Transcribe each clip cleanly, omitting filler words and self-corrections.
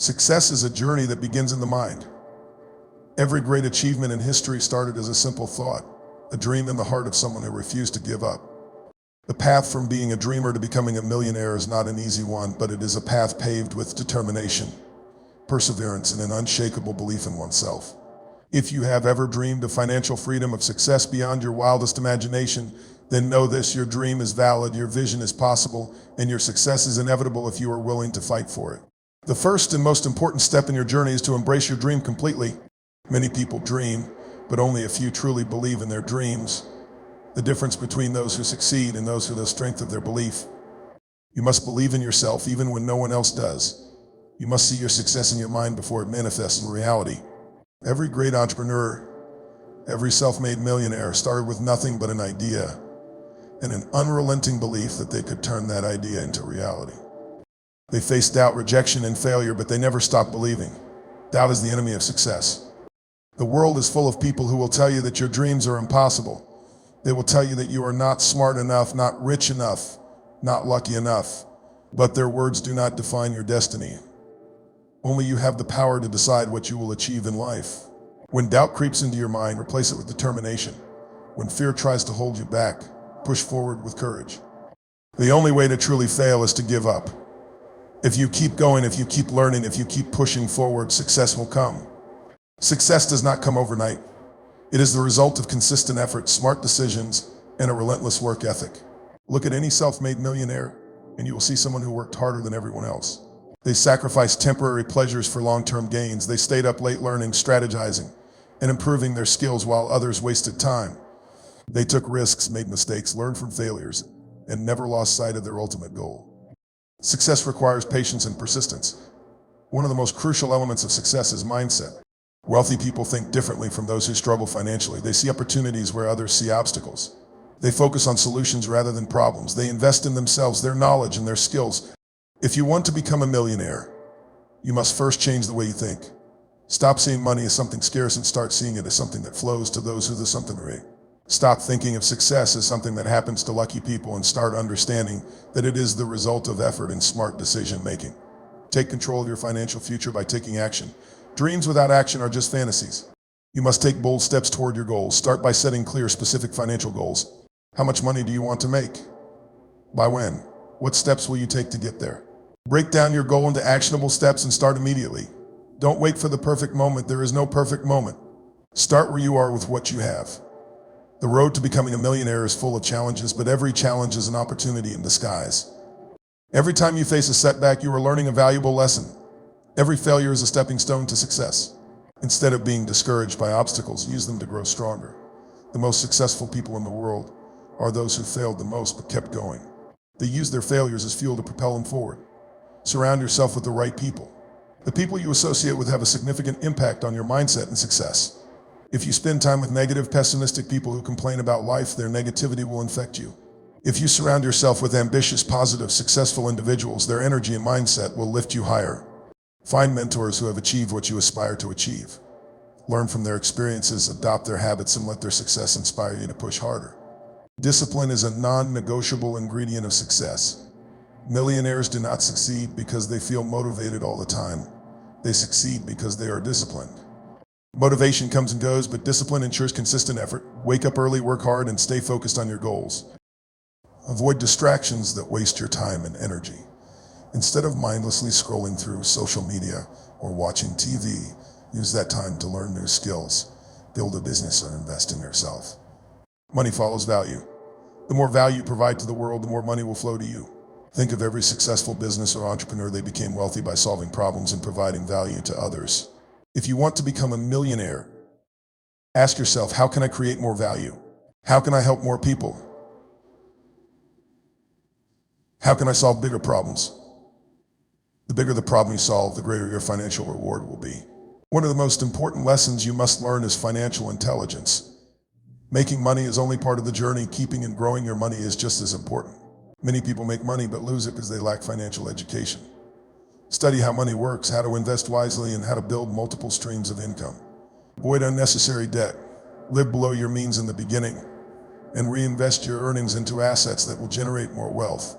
Success is a journey that begins in the mind. Every great achievement in history started as a simple thought, a dream in the heart of someone who refused to give up. The path from being a dreamer to becoming a millionaire is not an easy one, but it is a path paved with determination, perseverance, and an unshakable belief in oneself. If you have ever dreamed of financial freedom, of success beyond your wildest imagination, then know this: your dream is valid, your vision is possible, and your success is inevitable if you are willing to fight for it. The first and most important step in your journey is to embrace your dream completely. Many people dream, but only a few truly believe in their dreams. The difference between those who succeed and those who have the strength of their belief. You must believe in yourself even when no one else does. You must see your success in your mind before it manifests in reality. Every great entrepreneur, every self-made millionaire started with nothing but an idea and an unrelenting belief that they could turn that idea into reality. They faced doubt, rejection, and failure, but they never stopped believing. Doubt is the enemy of success. The world is full of people who will tell you that your dreams are impossible. They will tell you that you are not smart enough, not rich enough, not lucky enough. But their words do not define your destiny. Only you have the power to decide what you will achieve in life. When doubt creeps into your mind, replace it with determination. When fear tries to hold you back, push forward with courage. The only way to truly fail is to give up. If you keep going, if you keep learning, if you keep pushing forward, success will come. Success does not come overnight. It is the result of consistent effort, smart decisions, and a relentless work ethic. Look at any self-made millionaire, and you will see someone who worked harder than everyone else. They sacrificed temporary pleasures for long-term gains. They stayed up late learning, strategizing, and improving their skills while others wasted time. They took risks, made mistakes, learned from failures, and never lost sight of their ultimate goal. Success requires patience and persistence. One of the most crucial elements of success is mindset. Wealthy people think differently from those who struggle financially. They see opportunities where others see obstacles. They focus on solutions rather than problems. They invest in themselves, their knowledge, and their skills. If you want to become a millionaire, you must first change the way you think. Stop seeing money as something scarce and start seeing it as something that flows to those who do something right. Stop thinking of success as something that happens to lucky people and start understanding that it is the result of effort and smart decision making. Take control of your financial future by taking action. Dreams without action are just fantasies. You must take bold steps toward your goals. Start by setting clear, specific financial goals. How much money do you want to make? By when? What steps will you take to get there? Break down your goal into actionable steps and start immediately. Don't wait for the perfect moment. There is no perfect moment. Start where you are with what you have. The road to becoming a millionaire is full of challenges, but every challenge is an opportunity in disguise. Every time you face a setback, you are learning a valuable lesson. Every failure is a stepping stone to success. Instead of being discouraged by obstacles, use them to grow stronger. The most successful people in the world are those who failed the most but kept going. They use their failures as fuel to propel them forward. Surround yourself with the right people. The people you associate with have a significant impact on your mindset and success. If you spend time with negative, pessimistic people who complain about life, their negativity will infect you. If you surround yourself with ambitious, positive, successful individuals, their energy and mindset will lift you higher. Find mentors who have achieved what you aspire to achieve. Learn from their experiences, adopt their habits, and let their success inspire you to push harder. Discipline is a non-negotiable ingredient of success. Millionaires do not succeed because they feel motivated all the time. They succeed because they are disciplined. Motivation comes and goes, but discipline ensures consistent effort. Wake up early, work hard, and stay focused on your goals. Avoid distractions that waste your time and energy. Instead of mindlessly scrolling through social media or watching TV, use that time to learn new skills, build a business, or invest in yourself. Money follows value. The more value you provide to the world, the more money will flow to you. Think of every successful business or entrepreneur. They became wealthy by solving problems and providing value to others. If you want to become a millionaire, ask yourself, how can I create more value? How can I help more people? How can I solve bigger problems? The bigger the problem you solve, the greater your financial reward will be. One of the most important lessons you must learn is financial intelligence. Making money is only part of the journey. Keeping and growing your money is just as important. Many people make money but lose it because they lack financial education. Study how money works, how to invest wisely, and how to build multiple streams of income. Avoid unnecessary debt. Live below your means in the beginning, and reinvest your earnings into assets that will generate more wealth.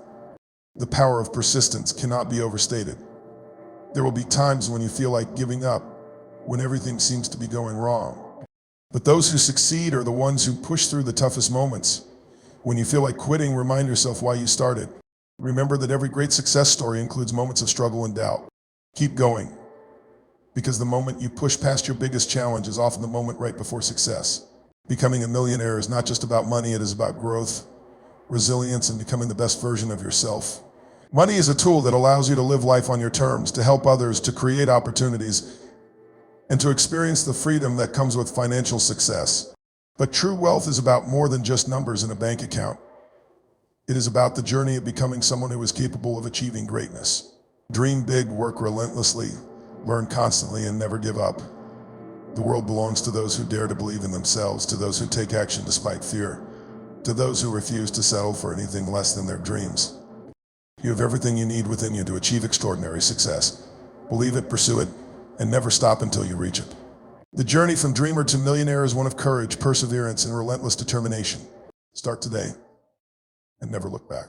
The power of persistence cannot be overstated. There will be times when you feel like giving up, when everything seems to be going wrong. But those who succeed are the ones who push through the toughest moments. When you feel like quitting, remind yourself why you started. Remember that every great success story includes moments of struggle and doubt. Keep going, because the moment you push past your biggest challenge is often the moment right before success. Becoming a millionaire is not just about money, it is about growth, resilience, and becoming the best version of yourself. Money is a tool that allows you to live life on your terms, to help others, to create opportunities, and to experience the freedom that comes with financial success. But true wealth is about more than just numbers in a bank account. It is about the journey of becoming someone who is capable of achieving greatness. Dream big, work relentlessly, learn constantly, and never give up. The world belongs to those who dare to believe in themselves, to those who take action despite fear, to those who refuse to settle for anything less than their dreams. You have everything you need within you to achieve extraordinary success. Believe it, pursue it, and never stop until you reach it. The journey from dreamer to millionaire is one of courage, perseverance, and relentless determination. Start today and never look back.